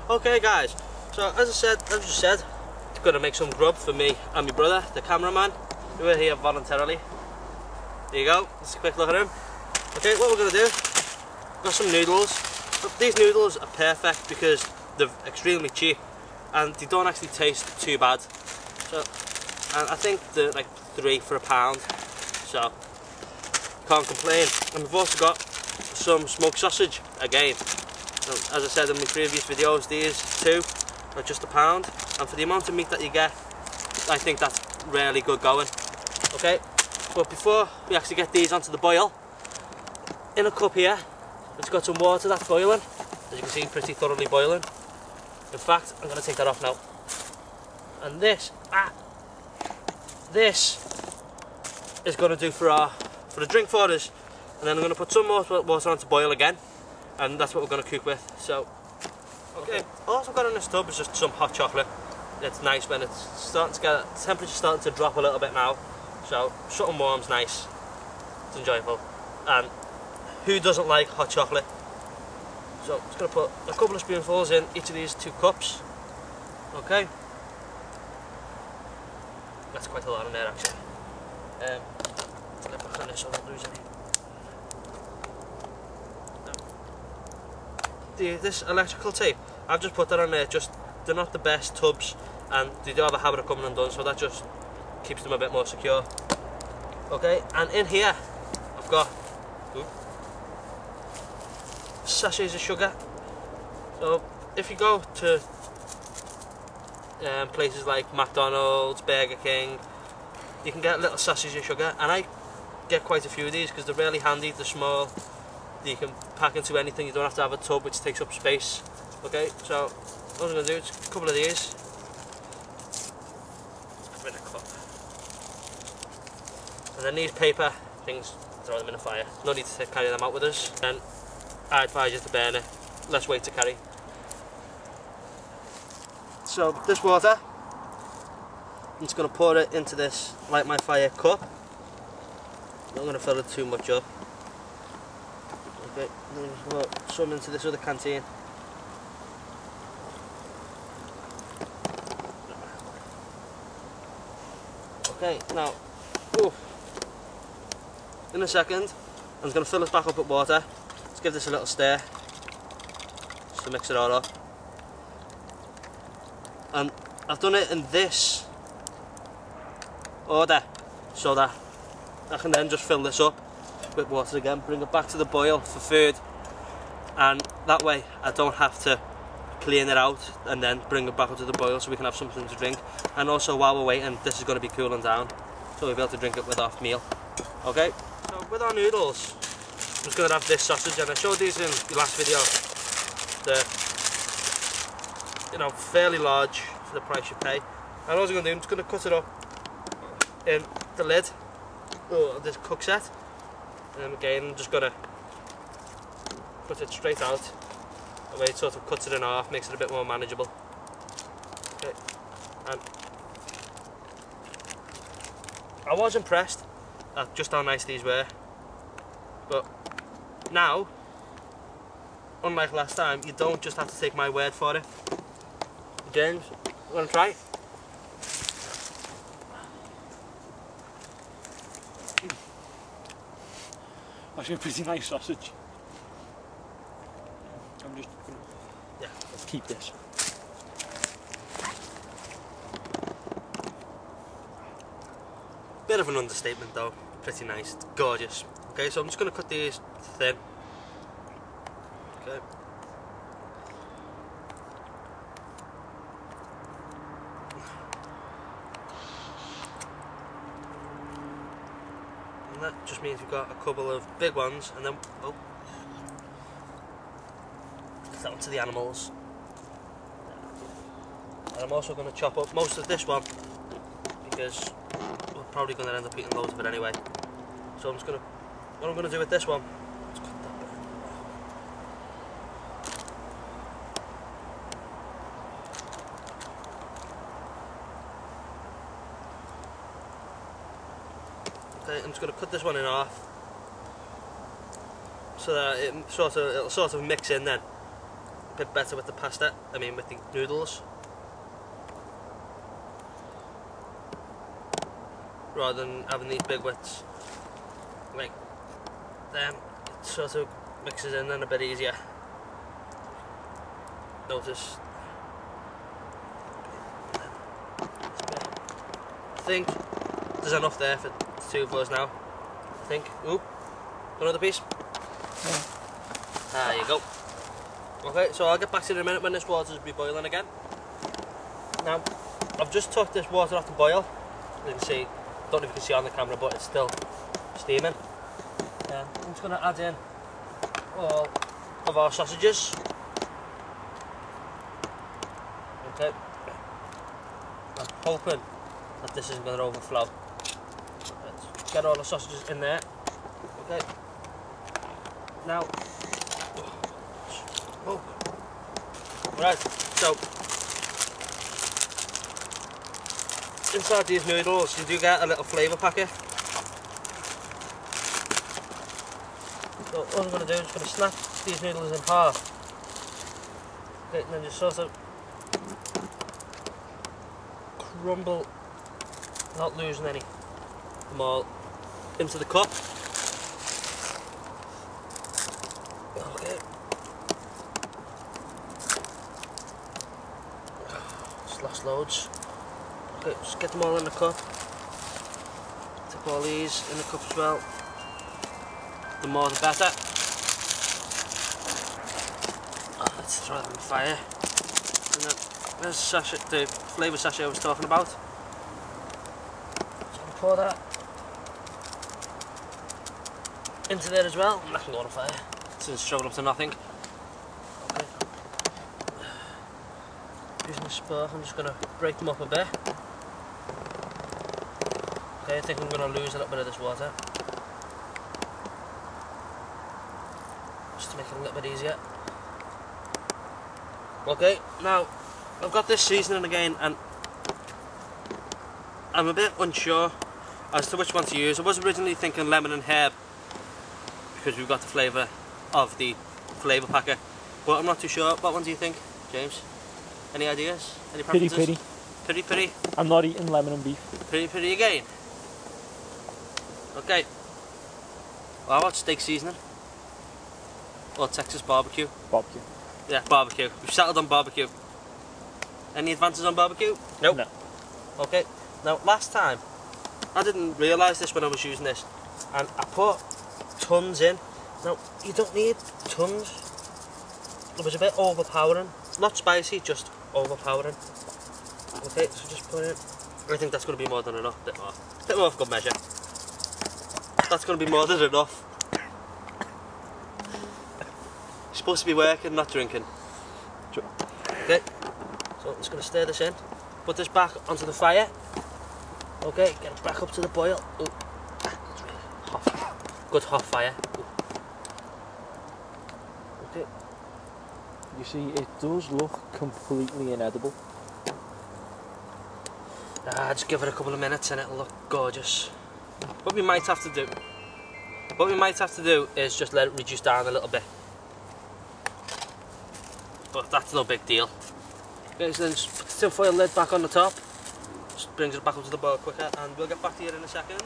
Okay guys, so as I just said, I'm gonna make some grub for me and my brother, the cameraman, who are here voluntarily. There you go, just a quick look at him. Okay, what we're gonna do, got some noodles. These noodles are perfect because they're extremely cheap and they don't actually taste too bad. So, and I think they're like £3 for £1, so can't complain. And we've also got some smoked sausage again. As I said in my previous videos, these two are just £1, and for the amount of meat that you get, I think that's really good going. Okay, but before we actually get these onto the boil, in a cup here, it's got some water that's boiling. As you can see, pretty thoroughly boiling. In fact, I'm going to take that off now. And this is going to do for the drink for us. And then I'm going to put some more water on to boil again. And that's what we're going to cook with. So, okay. Also got in this tub is just some hot chocolate. It's nice when it's starting to get, the temperature's starting to drop a little bit now. So, something warm's nice. It's enjoyable. And who doesn't like hot chocolate? So, I'm just going to put a couple of spoonfuls in each of these 2 cups. Okay. That's quite a lot in there actually. Let me put on this so I don't lose any. This electrical tape, I've just put that on there, they're not the best tubs and they do have a habit of coming undone, so that just keeps them a bit more secure. Okay, and in here I've got sachets of sugar. So if you go to places like McDonald's, Burger King, you can get little sachets of sugar, and I get quite a few of these because they're really handy, they're small. You can pack into anything, you don't have to have a tub which takes up space. Okay, so what I'm going to do is a couple of these. Put them in a cup. And then these paper things, throw them in the fire. No need to carry them out with us. Then I advise you to burn it. Less weight to carry. So this water, I'm just going to pour it into this Light My Fire cup. I'm not going to fill it too much up. Okay, then put some into this other canteen. Okay, now, in a second, I'm just going to fill this back up with water. Let's give this a little stir, just to mix it all up. And I've done it in this order, so that I can then just fill this up with water again, bring it back to the boil for food, and that way I don't have to clean it out and then bring it back up to the boil so we can have something to drink. And also while we're waiting, this is going to be cooling down, so we'll be able to drink it with our meal. Okay, so with our noodles, I'm just going to have this sausage, and I showed these in the last video. They're, fairly large for the price you pay. And what I'm going to do, I'm just going to cut it up in the lid of this cook set. And again, I'm just going to cut it straight out. The way it sort of cuts it in half, makes it a bit more manageable. Okay. And I was impressed at just how nice these were. But now, unlike last time, you don't just have to take my word for it. James, you want to try? Actually a pretty nice sausage. I'm just gonna, let's keep this. Bit of an understatement though, pretty nice, it's gorgeous. Okay, so I'm just going to cut these thin. Okay. And that just means we've got a couple of big ones, and then put that onto the animals. And I'm also going to chop up most of this one because we're probably going to end up eating loads of it anyway. So I'm just going to, what I'm going to do with this one, let's cut that bit. Okay, I'm just going to cut this one in half so that it'll sort of mix in then. bit better with the pasta, I mean with the noodles. Rather than having these big wits like them, it sort of mixes in then a bit easier. Notice. I think there's enough there for the two of us now. I think. Ooh, another piece. Yeah. There you go. Okay, so I'll get back to you in a minute when this water's be boiling again. Now, I've just took this water off the boil. As you can see, don't know if you can see on the camera, but it's still steaming. I'm just going to add in all of our sausages. Okay. I'm hoping that this isn't going to overflow. Let's get all the sausages in there. Okay. Now, right, so inside these noodles you do get a little flavour packet. So all I'm going to do is just going to snap these noodles in half. Okay, and then just sort of crumble, not losing any of them all, into the cup. Okay. Just lost loads. Okay, just get them all in the cup. Tip all these in the cup as well. The more the better. Let's throw them in the fire. And then there's the sachet, the flavour sachet I was talking about. Just gonna pour that into there as well. That can go on fire. It's struggled up to nothing. Okay. Using a spoon, I'm just going to break them up a bit. Okay, I think I'm going to lose a little bit of this water. Just to make it a little bit easier. Okay, now I've got this seasoning again and I'm a bit unsure as to which one to use. I was originally thinking lemon and herb because we've got the flavour of the flavour packet, but I'm not too sure. What one do you think, James? Any ideas? Any preferences? Piri Piri piri. I'm not eating lemon and beef. Piri piri again. Okay. Well, how about steak seasoning? Or Texas barbecue? Barbecue. Yeah, barbecue. We've settled on barbecue. Any advances on barbecue? Nope. No. Okay. Now, last time, I didn't realise this when I was using this, and I put tons in. Now, you don't need tons. It was a bit overpowering. Not spicy, just overpowering. Okay, so just put in. I think that's going to be more than enough. A bit more for good measure. That's going to be more than enough. You're supposed to be working, not drinking. Sure. Okay, so I'm just going to stir this in. Put this back onto the fire. Okay, get it back up to the boil. Ooh. It's really hot. Good hot fire. Ooh. Okay. You see, it does look completely inedible. Just give it a couple of minutes and it'll look gorgeous. What we might have to do is just let it reduce down a little bit. But that's no big deal. Okay, so then just put the tin foil lid back on the top. Just brings it back up to the boil quicker, and we'll get back to you in a second.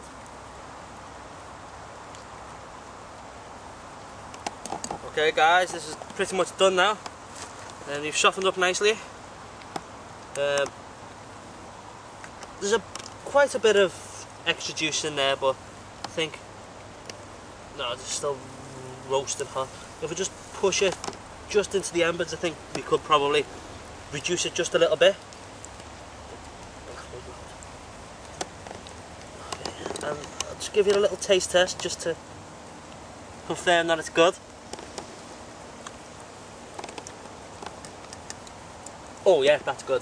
Okay guys, this is pretty much done now. And you've softened up nicely. There's quite a bit of extra juice in there, but I think no, it's still roasting hot. If we just push it just into the embers, I think we could probably reduce it just a little bit. Okay, and I'll just give you a little taste test just to confirm that it's good. Oh yeah, that's good.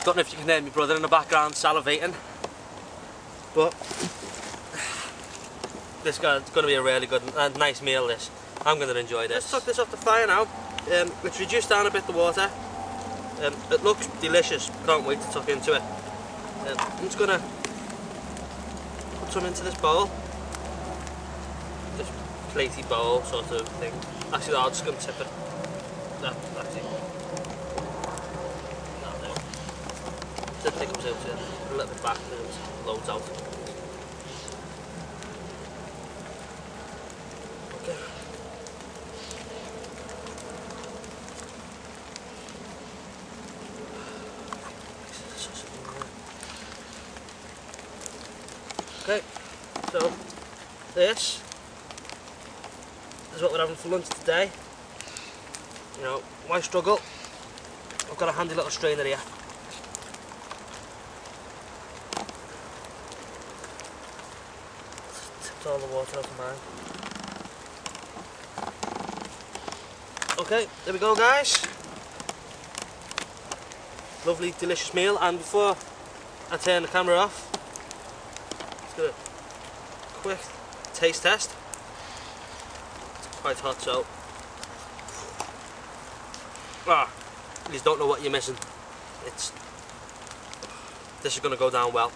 Don't know if you can hear my brother in the background salivating, but this is going to be a really good and nice meal. This, I'm going to enjoy this. Let's tuck this off the fire now. It's reduced down a bit the water. It looks delicious. Can't wait to tuck into it. I'm just going to put some into this bowl, this platey bowl sort of thing. Actually, no, I'm just going to tip it. No, actually. think it was out here. A little bit back, there was loads out. Okay. Okay, so this is what we're having for lunch today. You know, why struggle? I've got a handy little strainer here. Tipped all the water out of mine. Okay, there we go guys. Lovely, delicious meal, and before I turn the camera off, let's do a quick taste test. It's quite hot, so you just don't know what you're missing. This is going to go down well.